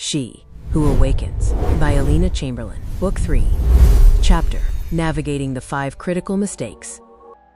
She Who Awakens by Alina Chamberlain. Book 3. Chapter: Navigating the 5 Critical Mistakes.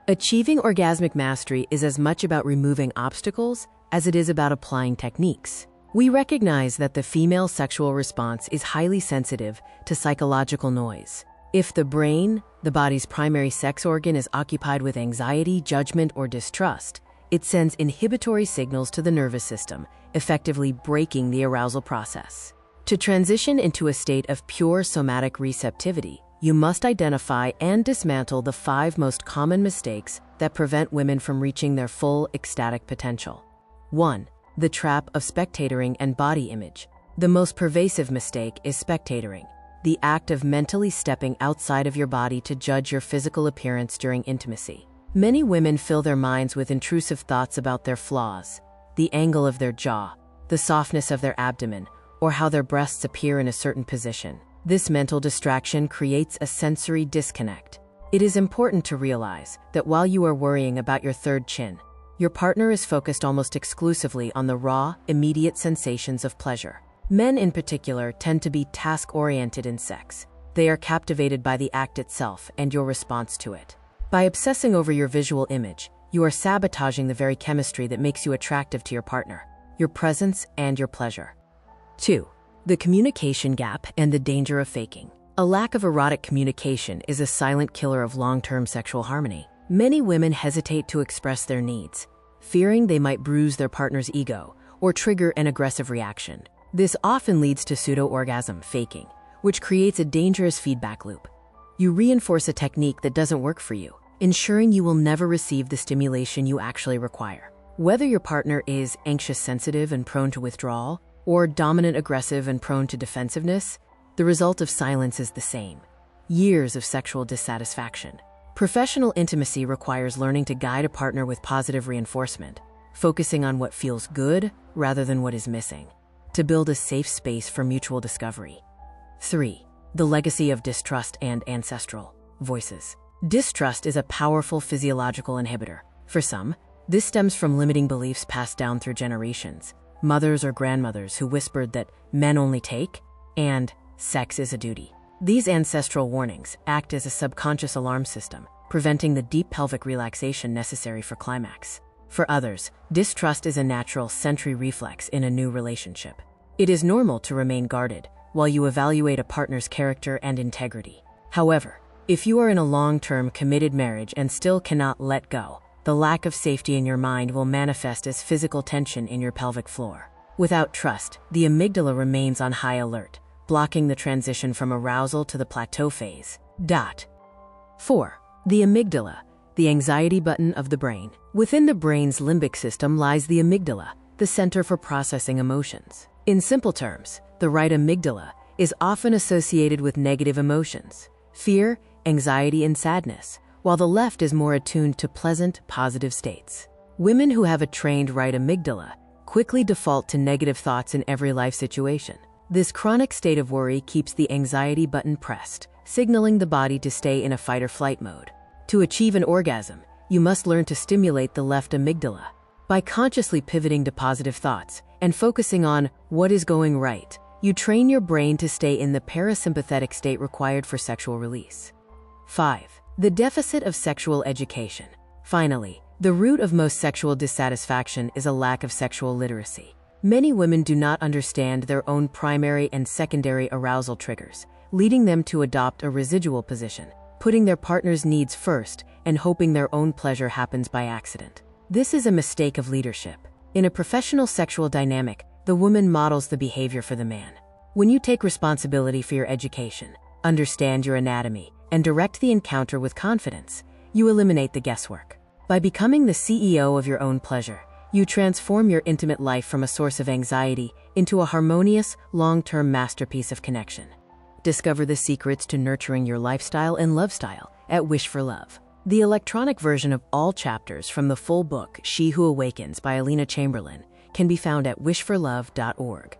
Achieving orgasmic mastery is as much about removing obstacles as it is about applying techniques. We recognize that the female sexual response is highly sensitive to psychological noise. If the brain, the body's primary sex organ, is occupied with anxiety, judgment, or distrust, it sends inhibitory signals to the nervous system, effectively breaking the arousal process. To transition into a state of pure somatic receptivity, you must identify and dismantle the 5 most common mistakes that prevent women from reaching their full ecstatic potential. 1. The trap of spectatoring and body image. The most pervasive mistake is spectatoring, the act of mentally stepping outside of your body to judge your physical appearance during intimacy. Many women fill their minds with intrusive thoughts about their flaws, the angle of their jaw, the softness of their abdomen, or how their breasts appear in a certain position. This mental distraction creates a sensory disconnect. It is important to realize that while you are worrying about your third chin, your partner is focused almost exclusively on the raw, immediate sensations of pleasure. Men in particular tend to be task-oriented in sex. They are captivated by the act itself and your response to it. By obsessing over your visual image, you are sabotaging the very chemistry that makes you attractive to your partner, your presence, and your pleasure. 2. The communication gap and the danger of faking. A lack of erotic communication is a silent killer of long-term sexual harmony. Many women hesitate to express their needs, fearing they might bruise their partner's ego or trigger an aggressive reaction. This often leads to pseudo-orgasm faking, which creates a dangerous feedback loop. You reinforce a technique that doesn't work for you, ensuring you will never receive the stimulation you actually require. Whether your partner is anxious sensitive and prone to withdrawal, or dominant aggressive and prone to defensiveness, the result of silence is the same: years of sexual dissatisfaction. Professional intimacy requires learning to guide a partner with positive reinforcement, focusing on what feels good rather than what is missing, to build a safe space for mutual discovery. 3. The legacy of distrust and ancestral voices. Distrust is a powerful physiological inhibitor. For some, this stems from limiting beliefs passed down through generations. Mothers or grandmothers who whispered that men only take and sex is a duty. These ancestral warnings act as a subconscious alarm system, preventing the deep pelvic relaxation necessary for climax. For others, distrust is a natural sensory reflex in a new relationship. It is normal to remain guarded while you evaluate a partner's character and integrity. However, if you are in a long-term committed marriage and still cannot let go, the lack of safety in your mind will manifest as physical tension in your pelvic floor. Without trust, the amygdala remains on high alert, blocking the transition from arousal to the plateau phase. 4. The amygdala, the anxiety button of the brain. Within the brain's limbic system lies the amygdala, the center for processing emotions. In simple terms, the right amygdala is often associated with negative emotions, fear, anxiety, and sadness, while the left is more attuned to pleasant, positive states. Women who have a trained right amygdala quickly default to negative thoughts in every life situation. This chronic state of worry keeps the anxiety button pressed, signaling the body to stay in a fight-or-flight mode. To achieve an orgasm, you must learn to stimulate the left amygdala. By consciously pivoting to positive thoughts and focusing on what is going right, you train your brain to stay in the parasympathetic state required for sexual release. 5. The deficit of sexual education. Finally, the root of most sexual dissatisfaction is a lack of sexual literacy. Many women do not understand their own primary and secondary arousal triggers, leading them to adopt a residual position, putting their partner's needs first and hoping their own pleasure happens by accident. This is a mistake of leadership. In a professional sexual dynamic, the woman models the behavior for the man. When you take responsibility for your education, understand your anatomy, and direct the encounter with confidence, you eliminate the guesswork. By becoming the CEO of your own pleasure, you transform your intimate life from a source of anxiety into a harmonious, long-term masterpiece of connection. Discover the secrets to nurturing your lifestyle and love style at Wish for Love. The electronic version of all chapters from the full book, She Who Awakens by Alina Chamberlain, can be found at wishforlove.org.